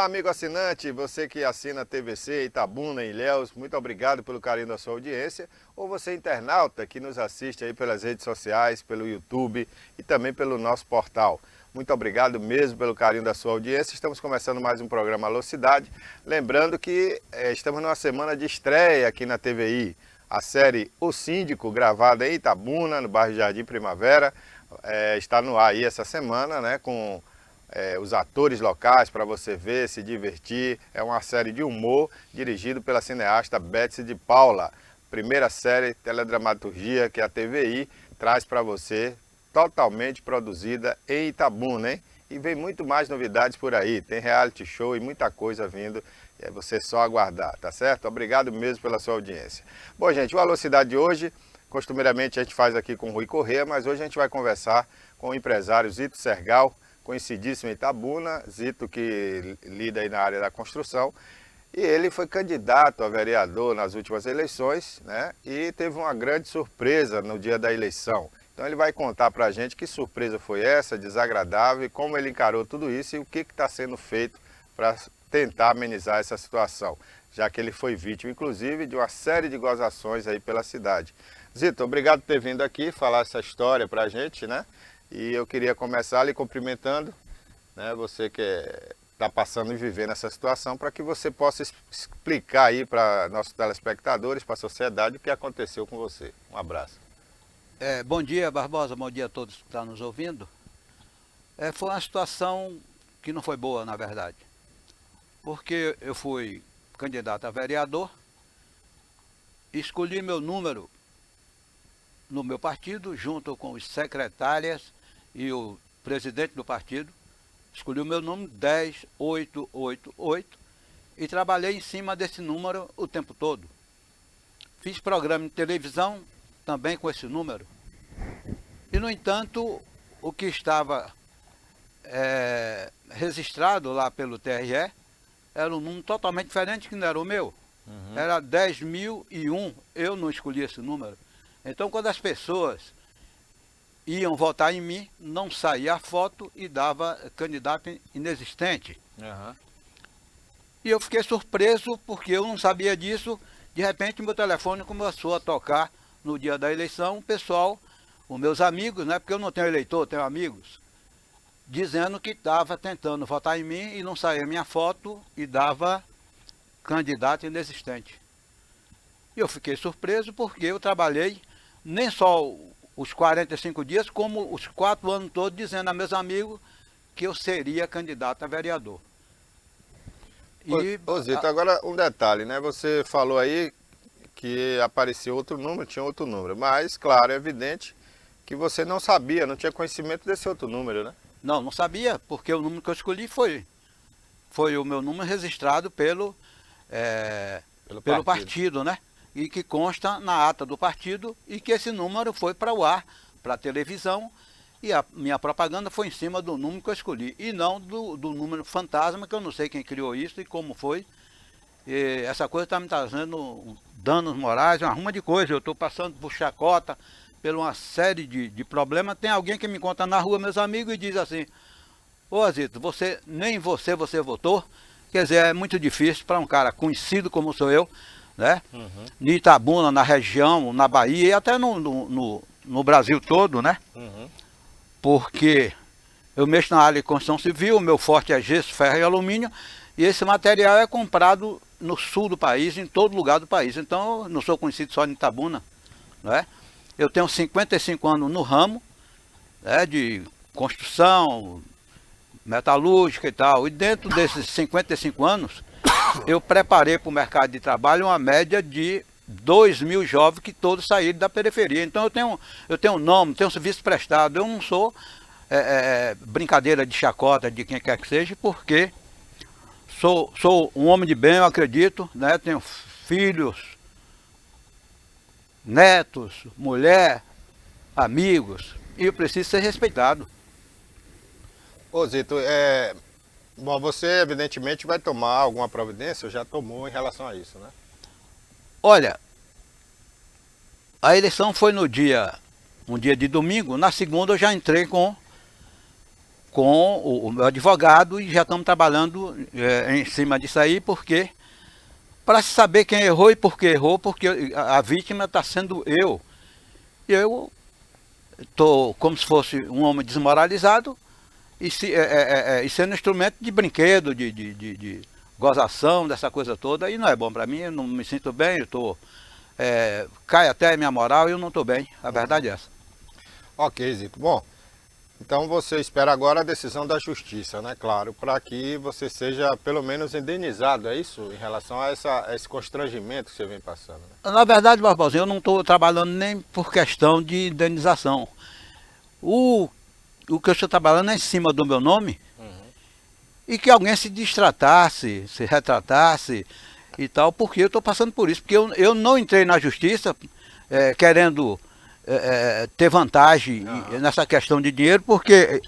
Olá, amigo assinante, você que assina TVC, Itabuna e Ilhéus, muito obrigado pelo carinho da sua audiência. Ou você internauta que nos assiste aí pelas redes sociais, pelo YouTube e também pelo nosso portal. Muito obrigado mesmo pelo carinho da sua audiência. Estamos começando mais um programa Alô Cidade. Lembrando que estamos numa semana de estreia aqui na TVI. A série O Síndico, gravada em Itabuna, no bairro Jardim Primavera, está no ar aí essa semana, né, com os atores locais para você ver, se divertir. É uma série de humor dirigido pela cineasta Betsy de Paula. Primeira série teledramaturgia que a TVI traz para você, totalmente produzida em Itabuna, hein? E vem muito mais novidades por aí. Tem reality show e muita coisa vindo. É você só aguardar, tá certo? Obrigado mesmo pela sua audiência. Bom, gente, o Alô Cidade de hoje, costumeiramente a gente faz aqui com o Rui Corrêa, mas hoje a gente vai conversar com o empresário Zito Sergal, conhecidíssimo em Itabuna, Zito que lida aí na área da construção, e ele foi candidato a vereador nas últimas eleições, né? E teve uma grande surpresa no dia da eleição. Então ele vai contar pra gente que surpresa foi essa, desagradável, e como ele encarou tudo isso e o que está sendo feito para tentar amenizar essa situação, já que ele foi vítima, inclusive, de uma série de gozações aí pela cidade. Zito, obrigado por ter vindo aqui falar essa história pra gente, né? E eu queria começar lhe cumprimentando, né, você que está passando e vivendo essa situação, para que você possa explicar aí para nossos telespectadores, para a sociedade, o que aconteceu com você. Um abraço. Bom dia, Barbosa, bom dia a todos que estão nos ouvindo. Foi uma situação que não foi boa, na verdade, porque eu fui candidato a vereador, escolhi meu número no meu partido, junto com os secretárias e o presidente do partido, escolhi o meu número 10888 e trabalhei em cima desse número o tempo todo. Fiz programa de televisão também com esse número. E, no entanto, o que estava registrado lá pelo TRE era um número totalmente diferente, que não era o meu. Era 10.001, eu não escolhi esse número. Então, quando as pessoas iam votar em mim, não saía a foto e dava candidato inexistente. E eu fiquei surpreso porque eu não sabia disso. De repente, meu telefone começou a tocar no dia da eleição. O pessoal, os meus amigos, né, porque eu não tenho eleitor, tenho amigos, dizendo que estava tentando votar em mim e não saía minha foto e dava candidato inexistente. E eu fiquei surpreso porque eu trabalhei nem só os 45 dias, como os 4 anos todos, dizendo a meus amigos que eu seria candidato a vereador. Ô Zito, agora um detalhe, né? Você falou aí que apareceu outro número, tinha outro número, mas, claro, é evidente que você não sabia, não tinha conhecimento desse outro número, né? Não sabia, porque o número que eu escolhi foi o meu número registrado pelo partido, né? E que consta na ata do partido, e que esse número foi para o ar, para a televisão, e a minha propaganda foi em cima do número que eu escolhi, e não do número fantasma, que eu não sei quem criou isso e como foi. E essa coisa está me trazendo danos morais, uma ruma de coisa. Eu estou passando por chacota, por uma série de problemas. Tem alguém que me conta na rua, meus amigos, e diz assim: ô Zito, nem você votou. Quer dizer, é muito difícil para um cara conhecido como sou eu, né? De Itabuna, na região, na Bahia e até no Brasil todo, né? Porque eu mexo na área de construção civil, o meu forte é gesso, ferro e alumínio, e esse material é comprado no sul do país, em todo lugar do país. Então eu não sou conhecido só em Itabuna, né? Eu tenho 55 anos no ramo, né, de construção, metalúrgica e tal, e dentro desses 55 anos eu preparei para o mercado de trabalho uma média de 2.000 jovens que todos saíram da periferia. Então eu tenho nome, tenho serviço prestado. Eu não sou brincadeira de chacota de quem quer que seja, porque sou um homem de bem, eu acredito, né? Tenho filhos, netos, mulher, amigos, e eu preciso ser respeitado. Ô Zito, bom, você evidentemente vai tomar alguma providência, ou já tomou em relação a isso, né? Olha, a eleição foi um dia de domingo. Na segunda eu já entrei com com o meu advogado e já estamos trabalhando em cima disso aí, porque para se saber quem errou e por que errou, porque a vítima está sendo eu. E eu estou como se fosse um homem desmoralizado e sendo instrumento de brinquedo, de gozação, dessa coisa toda, e não é bom para mim, eu não me sinto bem, eu estou... cai até a minha moral e eu não estou bem, a verdade é essa. Ok, Zito. Bom, então você espera agora a decisão da justiça, né? Claro, para que você seja pelo menos indenizado, é isso? Em relação a esse constrangimento que você vem passando, né? Na verdade, Barbosinho, eu não estou trabalhando nem por questão de indenização. O que eu estou trabalhando é em cima do meu nome, e que alguém se distratasse, se retratasse e tal, porque eu estou passando por isso, porque eu não entrei na justiça querendo ter vantagem nessa questão de dinheiro, porque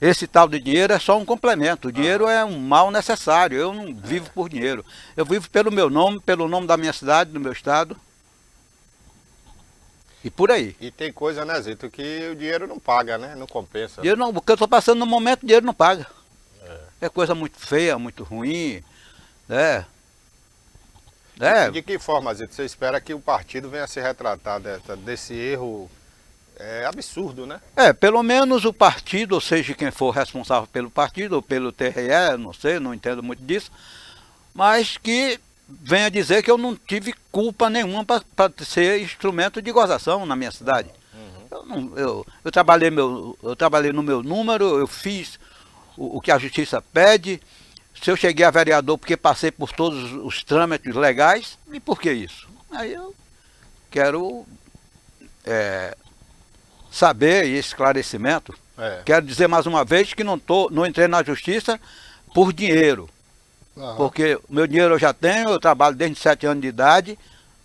esse tal de dinheiro é só um complemento. O dinheiro é um mal necessário. Eu não vivo por dinheiro. Eu vivo pelo meu nome, pelo nome da minha cidade, do meu estado. E por aí. E tem coisa, né, Zito, que o dinheiro não paga, né? Não compensa. Dinheiro não, o que eu estou passando no momento, o dinheiro não paga. É coisa muito feia, muito ruim, né? De que forma, Zito, você espera que o partido venha se retratar desse erro absurdo, né? Pelo menos o partido, ou seja, quem for responsável pelo partido, ou pelo TRE, não sei, não entendo muito disso, mas que venha dizer que eu não tive culpa nenhuma para ser instrumento de gozação na minha cidade. Eu trabalhei no meu número, eu fiz o que a justiça pede. Se eu cheguei a vereador porque passei por todos os trâmites legais, e por que isso? Aí eu quero saber e esclarecimento. Quero dizer mais uma vez que não entrei na justiça por dinheiro. Porque o meu dinheiro eu já tenho, eu trabalho desde 7 anos de idade,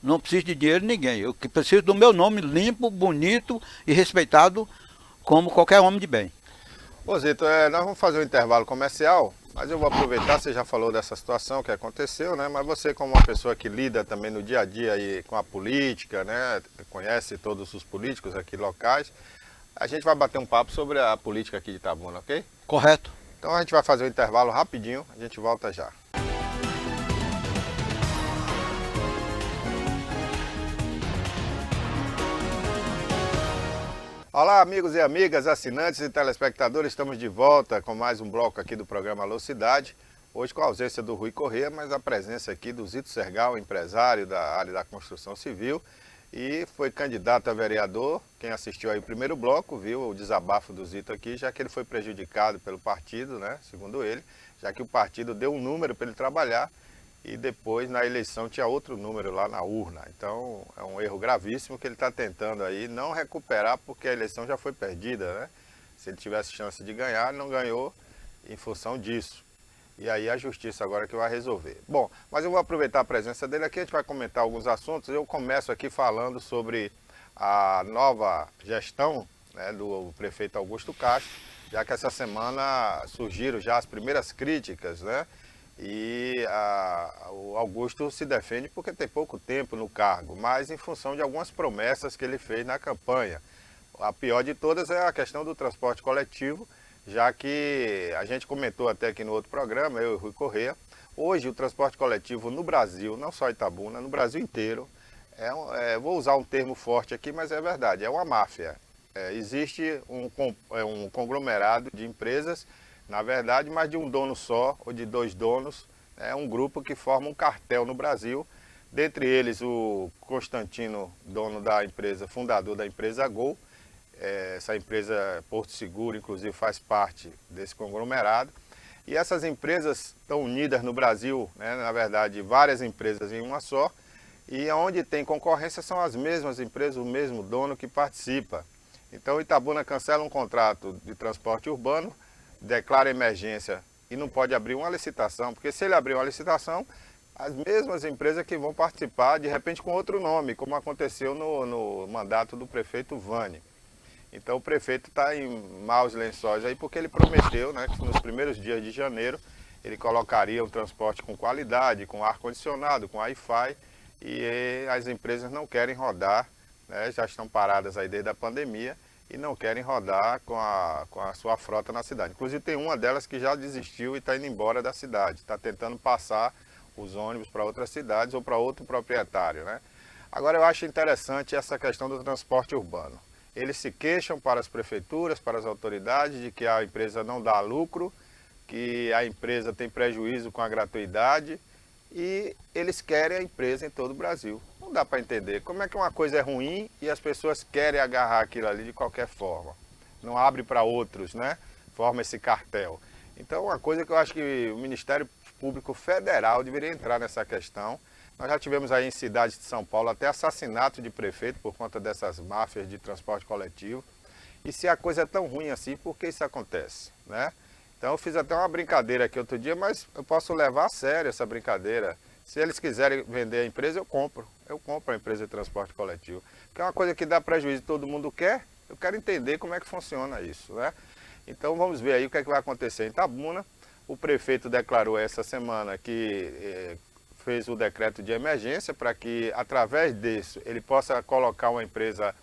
não preciso de dinheiro de ninguém. Eu preciso do meu nome limpo, bonito e respeitado como qualquer homem de bem. Ô Zito, nós vamos fazer um intervalo comercial, mas eu vou aproveitar, você já falou dessa situação que aconteceu, né? Mas você, como uma pessoa que lida também no dia a dia aí com a política, né? Conhece todos os políticos aqui locais, a gente vai bater um papo sobre a política aqui de Itabuna, ok? Correto. Então a gente vai fazer um intervalo rapidinho, a gente volta já. Olá, amigos e amigas, assinantes e telespectadores, estamos de volta com mais um bloco aqui do programa Alô Cidade. Hoje com a ausência do Rui Corrêa, mas a presença aqui do Zito Sergal, empresário da área da construção civil, e foi candidato a vereador. Quem assistiu aí o primeiro bloco viu o desabafo do Zito aqui, já que ele foi prejudicado pelo partido, né, segundo ele, já que o partido deu um número para ele trabalhar e depois na eleição tinha outro número lá na urna. Então é um erro gravíssimo que ele está tentando aí não recuperar, porque a eleição já foi perdida, né? Se ele tivesse chance de ganhar, ele não ganhou em função disso. E aí a justiça agora que vai resolver. Bom, mas eu vou aproveitar a presença dele aqui, a gente vai comentar alguns assuntos. Eu começo aqui falando sobre a nova gestão, né, do prefeito Augusto Castro, já que essa semana surgiram já as primeiras críticas, né? E o Augusto se defende porque tem pouco tempo no cargo, mas em função de algumas promessas que ele fez na campanha. A pior de todas é a questão do transporte coletivo, já que a gente comentou até aqui no outro programa, eu e o Rui Corrêa, hoje o transporte coletivo no Brasil, não só Itabuna, no Brasil inteiro, vou usar um termo forte aqui, mas é verdade, é uma máfia. Existe um conglomerado de empresas, na verdade, mais de um dono só, ou de 2 donos, é um grupo que forma um cartel no Brasil, dentre eles o Constantino, dono da empresa, fundador da empresa Gol. Essa empresa Porto Seguro, inclusive, faz parte desse conglomerado. E essas empresas estão unidas no Brasil, né, na verdade, várias empresas em uma só, e onde tem concorrência são as mesmas empresas, o mesmo dono que participa. Então Itabuna cancela um contrato de transporte urbano, declara emergência e não pode abrir uma licitação, porque se ele abrir uma licitação, as mesmas empresas que vão participar, de repente com outro nome, como aconteceu no mandato do prefeito Vani. Então o prefeito está em maus lençóis aí, porque ele prometeu, né, que nos primeiros dias de janeiro ele colocaria um transporte com qualidade, com ar-condicionado, com Wi-Fi, e as empresas não querem rodar, né, já estão paradas aí desde a pandemia, e não querem rodar com a sua frota na cidade. Inclusive tem uma delas que já desistiu e está indo embora da cidade, está tentando passar os ônibus para outras cidades ou para outro proprietário, né? Agora eu acho interessante essa questão do transporte urbano. Eles se queixam para as prefeituras, para as autoridades, de que a empresa não dá lucro, que a empresa tem prejuízo com a gratuidade, e eles querem a empresa em todo o Brasil. Não dá para entender como é que uma coisa é ruim e as pessoas querem agarrar aquilo ali de qualquer forma. Não abre para outros, né? Forma esse cartel. Então, uma coisa que eu acho que o Ministério Público Federal deveria entrar nessa questão. Nós já tivemos aí em cidades de São Paulo até assassinato de prefeito por conta dessas máfias de transporte coletivo. E se a coisa é tão ruim assim, por que isso acontece, né? Então eu fiz até uma brincadeira aqui outro dia, mas eu posso levar a sério essa brincadeira. Se eles quiserem vender a empresa, eu compro. Eu compro a empresa de transporte coletivo. Porque é uma coisa que dá prejuízo e todo mundo quer. Eu quero entender como é que funciona isso, né? Então vamos ver aí o que é que vai acontecer em Itabuna. O prefeito declarou essa semana que fez o decreto de emergência para que, através disso, ele possa colocar uma empresa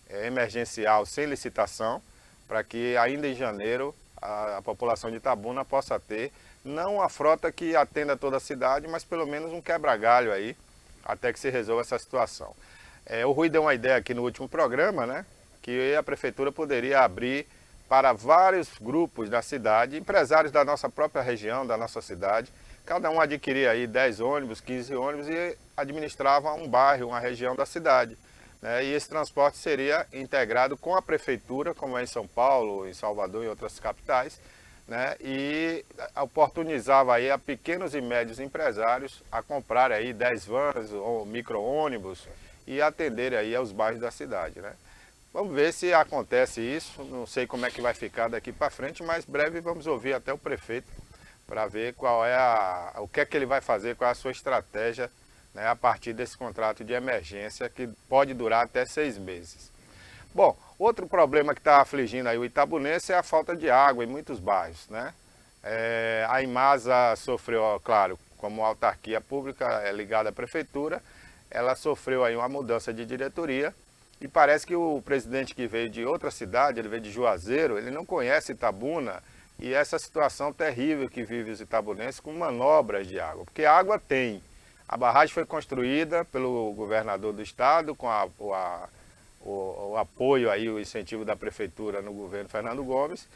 emergencial sem licitação, para que ainda em janeiro a população de Itabuna possa ter, não a frota que atenda toda a cidade, mas pelo menos um quebra-galho aí, até que se resolva essa situação. O Rui deu uma ideia aqui no último programa, né, que a prefeitura poderia abrir para vários grupos da cidade, empresários da nossa própria região, da nossa cidade, cada um adquiria aí 10 ônibus, 15 ônibus e administrava um bairro, uma região da cidade. E esse transporte seria integrado com a prefeitura, como é em São Paulo, em Salvador e outras capitais, né? E oportunizava aí a pequenos e médios empresários a comprar aí 10 vans ou micro-ônibus e atender aí aos bairros da cidade, né? Vamos ver se acontece isso, não sei como é que vai ficar daqui para frente, mas breve vamos ouvir até o prefeito para ver qual é o que é que ele vai fazer, qual é a sua estratégia, né, a partir desse contrato de emergência que pode durar até 6 meses. Bom, outro problema que está afligindo aí o itabunense é a falta de água em muitos bairros, né? A Imasa sofreu, claro, como autarquia pública ligada à prefeitura, ela sofreu aí uma mudança de diretoria e parece que o presidente que veio de outra cidade, ele veio de Juazeiro, ele não conhece Itabuna e essa situação terrível que vive os itabunenses com manobras de água, porque água tem. A barragem foi construída pelo governador do estado com o apoio, aí, o incentivo da prefeitura no governo Fernando Gomes,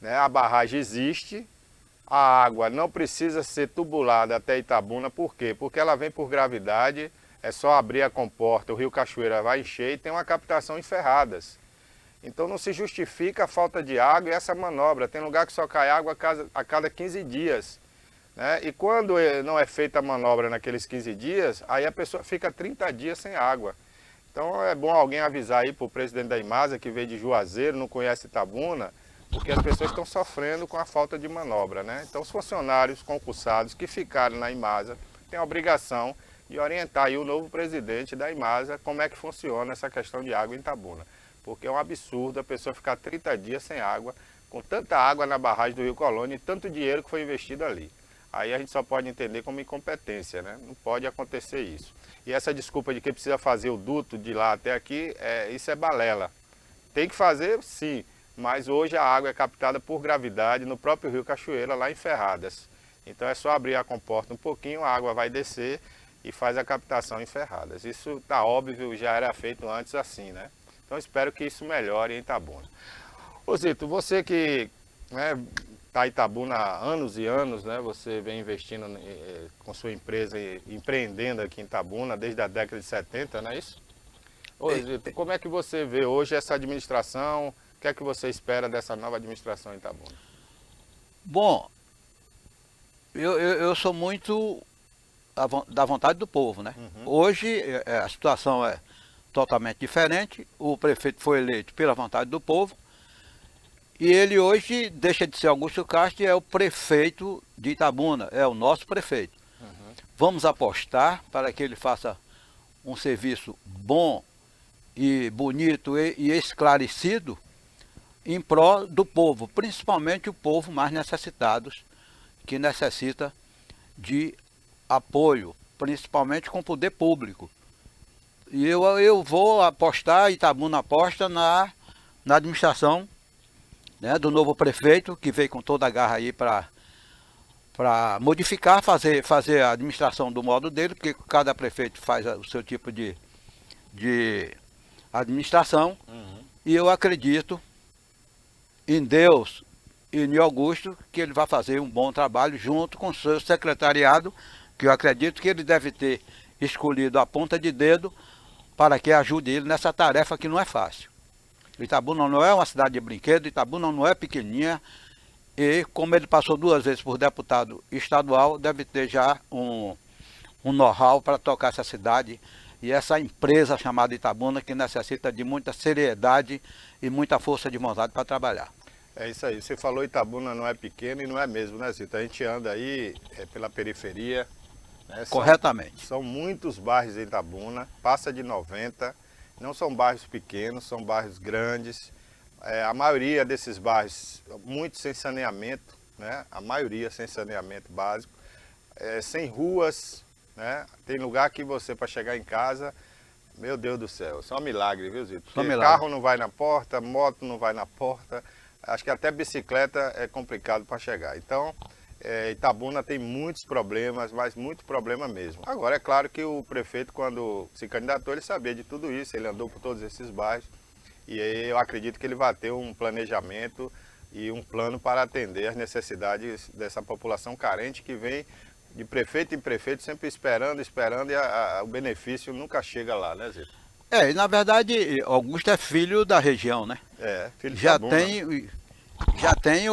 né? A barragem existe, a água não precisa ser tubulada até Itabuna, por quê? Porque ela vem por gravidade, é só abrir a comporta, o rio Cachoeira vai encher e tem uma captação em Ferradas. Então não se justifica a falta de água e essa manobra, tem lugar que só cai água a cada 15 dias. Né? E quando não é feita a manobra naqueles 15 dias, aí a pessoa fica 30 dias sem água. Então é bom alguém avisar aí para o presidente da Imasa, que veio de Juazeiro, não conhece Itabuna, porque as pessoas estão sofrendo com a falta de manobra, né? Então os funcionários concursados que ficaram na Imasa têm a obrigação de orientar aí o novo presidente da Imasa como é que funciona essa questão de água em Itabuna. Porque é um absurdo a pessoa ficar 30 dias sem água, com tanta água na barragem do Rio Colônia e tanto dinheiro que foi investido ali. Aí a gente só pode entender como incompetência, né? Não pode acontecer isso. E essa desculpa de que precisa fazer o duto de lá até aqui, isso é balela. Tem que fazer, sim, mas hoje a água é captada por gravidade no próprio rio Cachoeira, lá em Ferradas. Então é só abrir a comporta um pouquinho, a água vai descer e faz a captação em Ferradas. Isso está óbvio, já era feito antes assim, né? Então espero que isso melhore em Itabuna. Ô Zito, você que está em Itabuna há anos e anos, né? Você vem investindo com sua empresa e empreendendo aqui em Itabuna desde a década de 70, não é isso? Ô Zito, como é que você vê hoje essa administração? O que é que você espera dessa nova administração em Itabuna? Bom, eu sou muito da vontade do povo, né? Uhum. Hoje a situação é totalmente diferente, o prefeito foi eleito pela vontade do povo, e ele hoje deixa de ser Augusto Castro e é o prefeito de Itabuna, é o nosso prefeito. Uhum. Vamos apostar para que ele faça um serviço bom e bonito e esclarecido em prol do povo, principalmente o povo mais necessitados, que necessita de apoio, principalmente com o poder público. E eu vou apostar, Itabuna aposta na administração, né, do novo prefeito, que veio com toda a garra aí para modificar, fazer a administração do modo dele, porque cada prefeito faz o seu tipo de administração. E eu acredito em Deus e em Augusto que ele vai fazer um bom trabalho junto com o seu secretariado, que eu acredito que ele deve ter escolhido a ponta de dedo para que ajude ele nessa tarefa que não é fácil. Itabuna não é uma cidade de brinquedo, Itabuna não é pequenininha, e como ele passou 2 vezes por deputado estadual, deve ter já um know-how para tocar essa cidade e essa empresa chamada Itabuna, que necessita de muita seriedade e muita força de vontade para trabalhar. É isso aí, você falou Itabuna não é pequeno e não é mesmo, né, Zito? A gente anda aí pela periferia, né? Corretamente. São muitos bairros em Itabuna, passa de 90, não são bairros pequenos, são bairros grandes. A maioria desses bairros, muitos sem saneamento, né? A maioria sem saneamento básico, sem ruas, né? Tem lugar que você, para chegar em casa, meu Deus do céu, só um milagre, viu, Zito? Porque carro não vai na porta, moto não vai na porta, acho que até bicicleta é complicado para chegar. Então, Itabuna tem muitos problemas, mas muito problema mesmo. Agora, é claro que o prefeito, quando se candidatou, ele sabia de tudo isso, ele andou por todos esses bairros. E aí eu acredito que ele vai ter um planejamento e um plano para atender as necessidades dessa população carente que vem de prefeito em prefeito sempre esperando e o benefício nunca chega lá, né, Zito? E na verdade Augusto é filho da região, né? Filho de já Itabuna. Já tem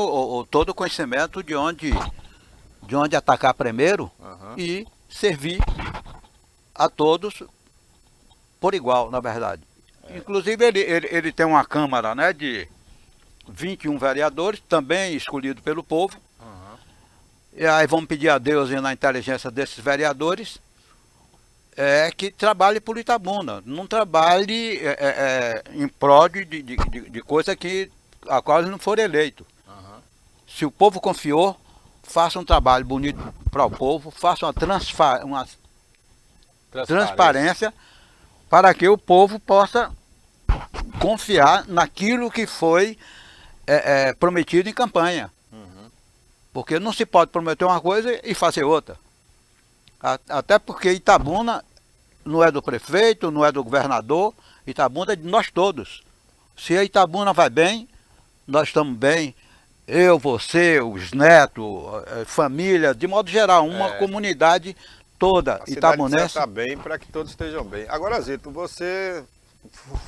todo o conhecimento de onde atacar primeiro e servir a todos por igual, na verdade. Inclusive ele tem uma Câmara, né, de 21 vereadores, também escolhido pelo povo. E aí vamos pedir a Deus e na inteligência desses vereadores que trabalhe por Itabuna. Não trabalhe em prol de coisa a qual ele não for eleito. Se o povo confiou, faça um trabalho bonito para o povo, faça uma transparência para que o povo possa confiar naquilo que foi prometido em campanha. Porque não se pode prometer uma coisa e fazer outra. Até porque Itabuna não é do prefeito, não é do governador, Itabuna é de nós todos. Se a Itabuna vai bem, nós estamos bem. Eu, você, os netos, família, de modo geral, uma comunidade toda itabunense. Está bem para que todos estejam bem. Agora, Zito, você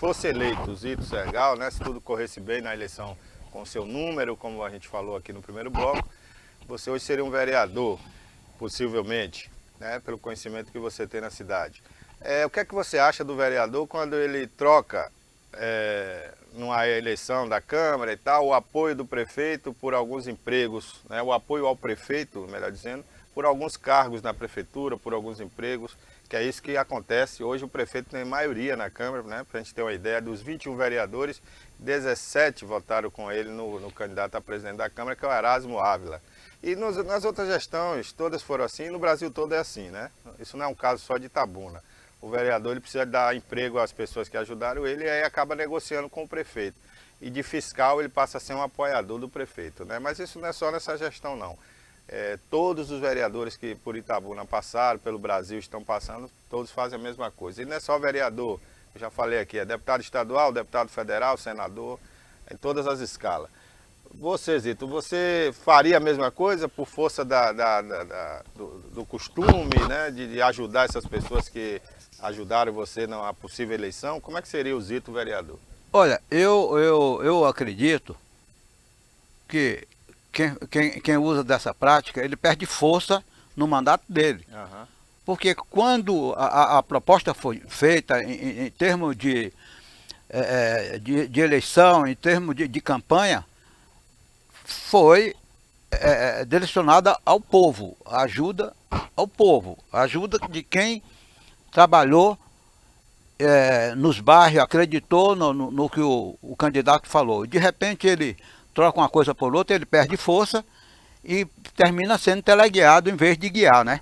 fosse eleito, Zito Sergal, né, se tudo corresse bem na eleição com o seu número, como a gente falou aqui no primeiro bloco, você hoje seria um vereador, possivelmente, né, pelo conhecimento que você tem na cidade. O que é que você acha do vereador quando ele troca, numa eleição da Câmara e tal, o apoio do prefeito por alguns empregos, né, o apoio ao prefeito, melhor dizendo, por alguns cargos na prefeitura, por alguns empregos, que é isso que acontece. Hoje o prefeito tem maioria na Câmara, né, para a gente ter uma ideia, dos 21 vereadores, 17 votaram com ele no candidato a presidente da Câmara, que é o Erasmo Ávila. E nas outras gestões, todas foram assim, no Brasil todo é assim, né? Isso não é um caso só de Itabuna. O vereador ele precisa dar emprego às pessoas que ajudaram ele e aí acaba negociando com o prefeito. E de fiscal ele passa a ser um apoiador do prefeito, né? Mas isso não é só nessa gestão, não. Todos os vereadores que por Itabuna passaram, pelo Brasil estão passando, todos fazem a mesma coisa. E não é só vereador, eu já falei aqui, é deputado estadual, deputado federal, senador, em todas as escalas. Você, Zito, você faria a mesma coisa por força do costume, né, de ajudar essas pessoas que ajudaram você na possível eleição? Como é que seria o Zito vereador? Olha, eu acredito que quem usa dessa prática, ele perde força no mandato dele. Porque quando a proposta foi feita em termos de eleição, em termos de campanha, foi direcionada ao povo, ajuda ao povo, ajuda de quem trabalhou nos bairros, acreditou no que o candidato falou. De repente ele troca uma coisa por outra, ele perde força e termina sendo teleguiado em vez de guiar, né?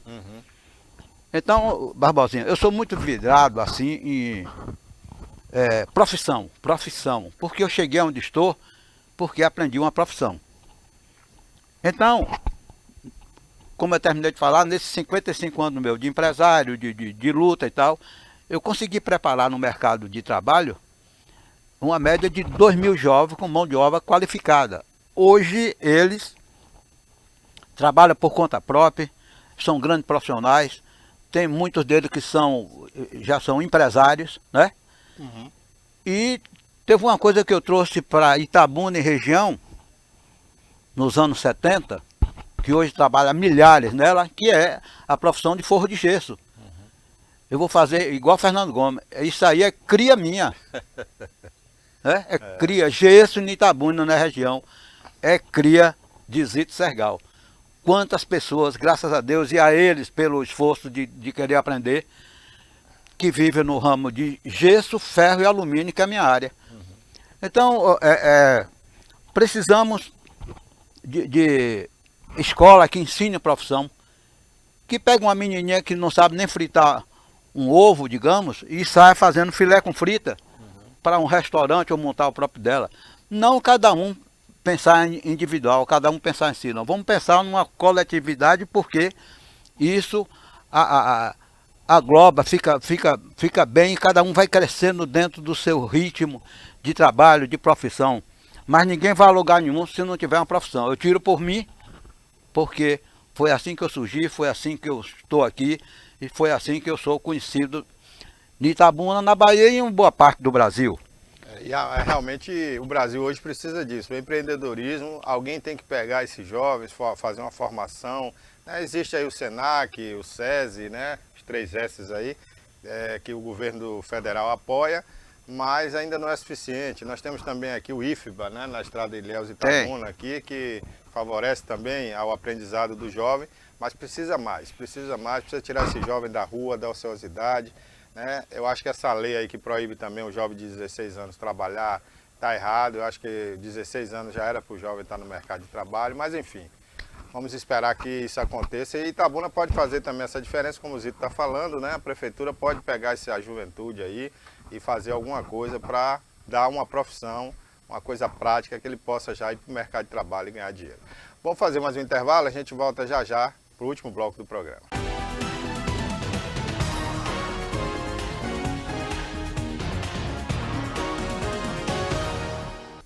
Então, Barbosinha, eu sou muito vidrado assim profissão. Porque eu cheguei onde estou, porque aprendi uma profissão. Então, como eu terminei de falar, nesses 55 anos meu de empresário, de luta e tal, eu consegui preparar no mercado de trabalho uma média de 2.000 jovens com mão de obra qualificada. Hoje eles trabalham por conta própria, são grandes profissionais, tem muitos deles que já são empresários, né? Uhum. E teve uma coisa que eu trouxe para Itabuna e região, nos anos 70, que hoje trabalha milhares nela, que é a profissão de forro de gesso. Eu vou fazer igual Fernando Gomes, isso aí é cria minha. Cria, gesso em Itabuna na região, é cria de Zito Sergal. Quantas pessoas, graças a Deus e a eles pelo esforço de querer aprender, que vivem no ramo de gesso, ferro e alumínio, que é a minha área. Então, precisamos de escola que ensine a profissão, que pega uma menininha que não sabe nem fritar um ovo, digamos, e sai fazendo filé com frita para um restaurante ou montar o próprio dela. Não cada um pensar em individual, cada um pensar em si, não. Vamos pensar numa coletividade, porque isso agloba, fica bem, e cada um vai crescendo dentro do seu ritmo de trabalho, de profissão. Mas ninguém vai a lugar nenhum se não tiver uma profissão. Eu tiro por mim, porque foi assim que eu surgi, foi assim que eu estou aqui, e foi assim que eu sou conhecido em Itabuna, na Bahia e em boa parte do Brasil. Realmente o Brasil hoje precisa disso, o empreendedorismo, alguém tem que pegar esses jovens, fazer uma formação, né? Existe aí o Senac, o SESI, né? Os 3 S's aí, que o governo federal apoia, mas ainda não é suficiente. Nós temos também aqui o IFBA, né? Na estrada de Ilhéus Itabuna aqui, que favorece também ao aprendizado do jovem, mas precisa precisa tirar esse jovem da rua, da ociosidade, né? Eu acho que essa lei aí que proíbe também o jovem de 16 anos trabalhar está errado. Eu acho que 16 anos já era para o jovem estar no mercado de trabalho, mas enfim, vamos esperar que isso aconteça. E Itabuna pode fazer também essa diferença, como o Zito está falando, né? A prefeitura pode pegar essa juventude aí e fazer alguma coisa para dar uma profissão, uma coisa prática, que ele possa já ir para o mercado de trabalho e ganhar dinheiro. Vamos fazer mais um intervalo, a gente volta já para o último bloco do programa.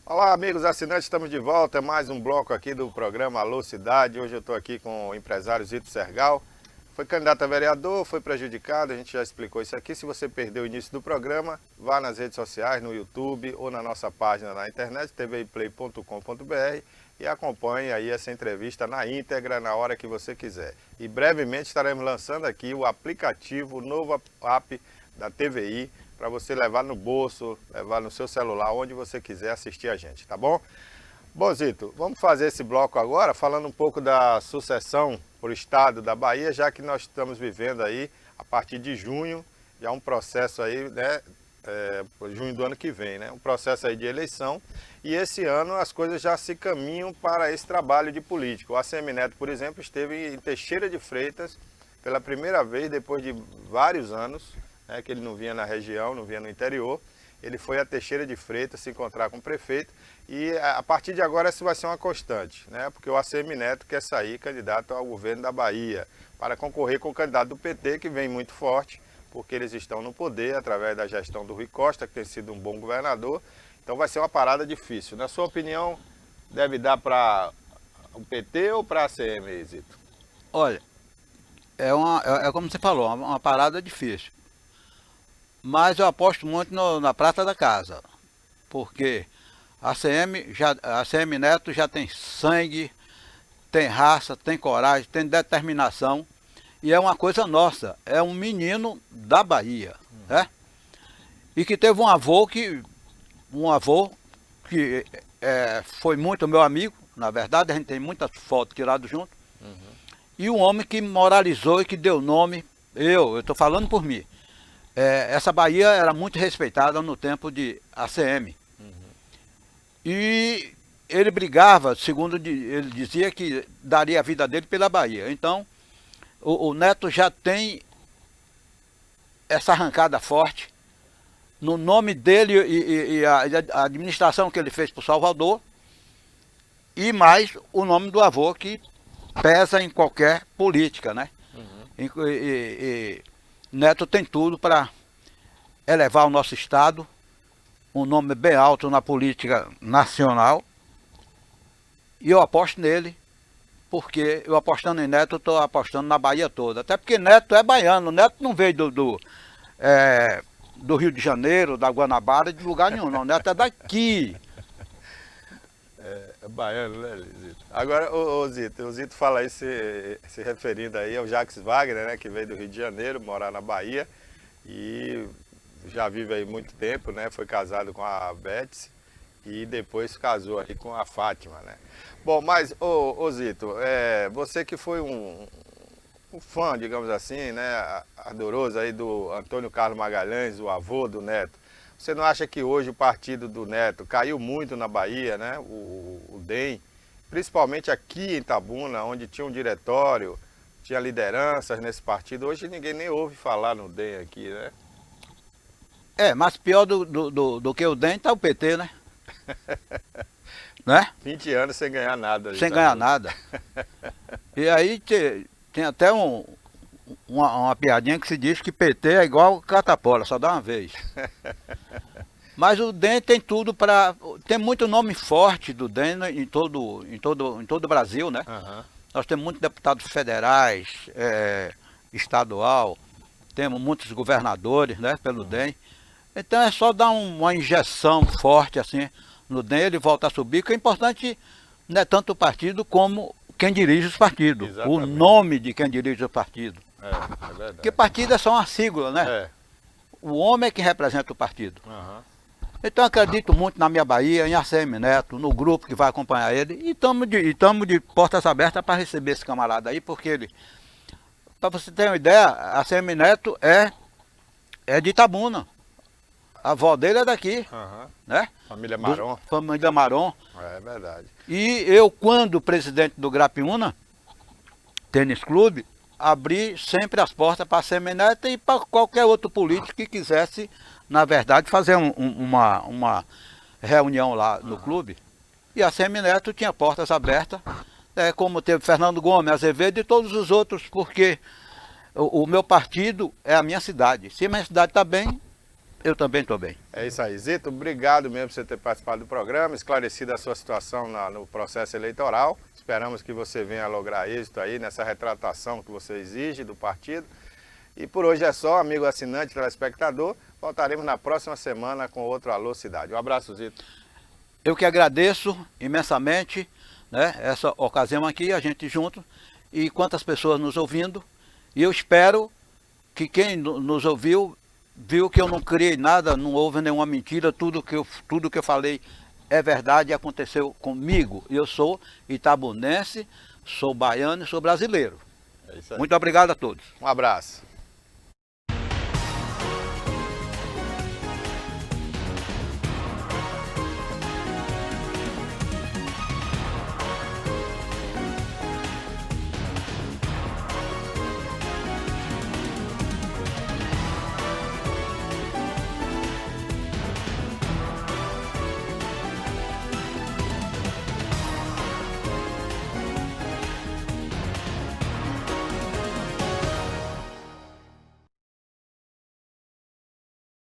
Olá amigos assinantes, estamos de volta, é mais um bloco aqui do programa Alô Cidade. Hoje eu estou aqui com o empresário Zito Sergal. Foi candidato a vereador, foi prejudicado, a gente já explicou isso aqui. Se você perdeu o início do programa, vá nas redes sociais, no YouTube ou na nossa página na internet, tviplay.com.br, e acompanhe aí essa entrevista na íntegra, na hora que você quiser. E brevemente estaremos lançando aqui o aplicativo, o novo app da TVI, para você levar no bolso, levar no seu celular, onde você quiser assistir a gente, tá bom? Bom, Zito, vamos fazer esse bloco agora, falando um pouco da sucessão por estado da Bahia, já que nós estamos vivendo aí, a partir de junho, já um processo aí, né, junho do ano que vem, né, um processo aí de eleição, e esse ano as coisas já se caminham para esse trabalho de política. O ACM Neto, por exemplo, esteve em Teixeira de Freitas pela primeira vez, depois de vários anos, né, que ele não vinha na região, não vinha no interior. Ele foi a Teixeira de Freitas se encontrar com o prefeito, e a partir de agora isso vai ser uma constante, né? Porque o ACM Neto quer sair candidato ao governo da Bahia para concorrer com o candidato do PT, que vem muito forte, porque eles estão no poder através da gestão do Rui Costa, que tem sido um bom governador. Então vai ser uma parada difícil. Na sua opinião, deve dar para o PT ou para a ACM, Zito? Olha, é como você falou, uma parada difícil. Mas eu aposto muito na prata da casa, porque a ACM Neto já tem sangue, tem raça, tem coragem, tem determinação, e é uma coisa nossa, é um menino da Bahia, né? E que teve um avô que foi muito meu amigo, na verdade, a gente tem muitas fotos tiradas junto, e um homem que moralizou e que deu nome, eu estou falando por mim. Essa Bahia era muito respeitada no tempo de ACM. E ele brigava, segundo ele dizia, que daria a vida dele pela Bahia. Então, o Neto já tem essa arrancada forte. no nome dele e a administração que ele fez para o Salvador, e mais o nome do avô, que pesa em qualquer política, né? E Neto tem tudo para elevar o nosso estado, um nome bem alto na política nacional, e eu aposto nele, porque eu apostando em Neto, estou apostando na Bahia toda, até porque Neto é baiano, Neto não veio do Rio de Janeiro, da Guanabara, de lugar nenhum, não, Neto é daqui. É baiano, né, Zito? Agora, o Zito fala aí, se referindo aí ao Jacques Wagner, né, que veio do Rio de Janeiro, morar na Bahia, e já vive aí muito tempo, né, foi casado com a Betsy, e depois casou aí com a Fátima, né. Bom, mas, Zito, você que foi um fã, digamos assim, né, ardoroso aí do Antônio Carlos Magalhães, o avô do Neto, você não acha que hoje o partido do Neto caiu muito na Bahia, né? O DEM, principalmente aqui em Itabuna, onde tinha um diretório, tinha lideranças nesse partido. Hoje ninguém nem ouve falar no DEM aqui, né? Mas pior do que o DEM tá o PT, né? Né? 20 anos sem ganhar nada. Sem ganhar nada. E aí tem até uma piadinha que se diz que PT é igual catapora, só dá uma vez. Mas o DEM tem tudo para... Tem muito nome forte do DEM em todo o Brasil, né? Nós temos muitos deputados federais, estadual, temos muitos governadores, né, pelo DEM. Então é só dar uma injeção forte assim no DEM, ele volta a subir, que é importante não é tanto o partido como quem dirige os partidos. Exatamente. O nome de quem dirige o partido. É verdade. Porque partido é só uma sigla, né? O homem é que representa o partido. Então acredito muito na minha Bahia, em ACM Neto, no grupo que vai acompanhar ele. E estamos de portas abertas para receber esse camarada aí, porque ele... Para você ter uma ideia, a ACM Neto é de Itabuna. A avó dele é daqui, né? Família Maron. Família Maron. É verdade. E eu, quando presidente do Grapiúna Tênis Clube, abri sempre as portas para a ACM Neto e para qualquer outro político que quisesse, na verdade, fazer uma reunião lá no clube. E a ACM Neto tinha portas abertas, como teve Fernando Gomes, Azevedo e todos os outros, porque o meu partido é a minha cidade. Se a minha cidade está bem, eu também estou bem. É isso aí. Zito, obrigado mesmo por você ter participado do programa, esclarecido a sua situação no processo eleitoral. Esperamos que você venha a lograr êxito aí nessa retratação que você exige do partido. E por hoje é só, amigo assinante, telespectador. Voltaremos na próxima semana com outro Alô Cidade. Um abraço, Zito. Eu que agradeço imensamente, né, essa ocasião aqui, a gente junto, e quantas pessoas nos ouvindo. E eu espero que quem nos ouviu viu que eu não criei nada, não houve nenhuma mentira, tudo que eu falei é verdade e aconteceu comigo. Eu sou itabunense, sou baiano e sou brasileiro. É isso aí. Muito obrigado a todos. Um abraço.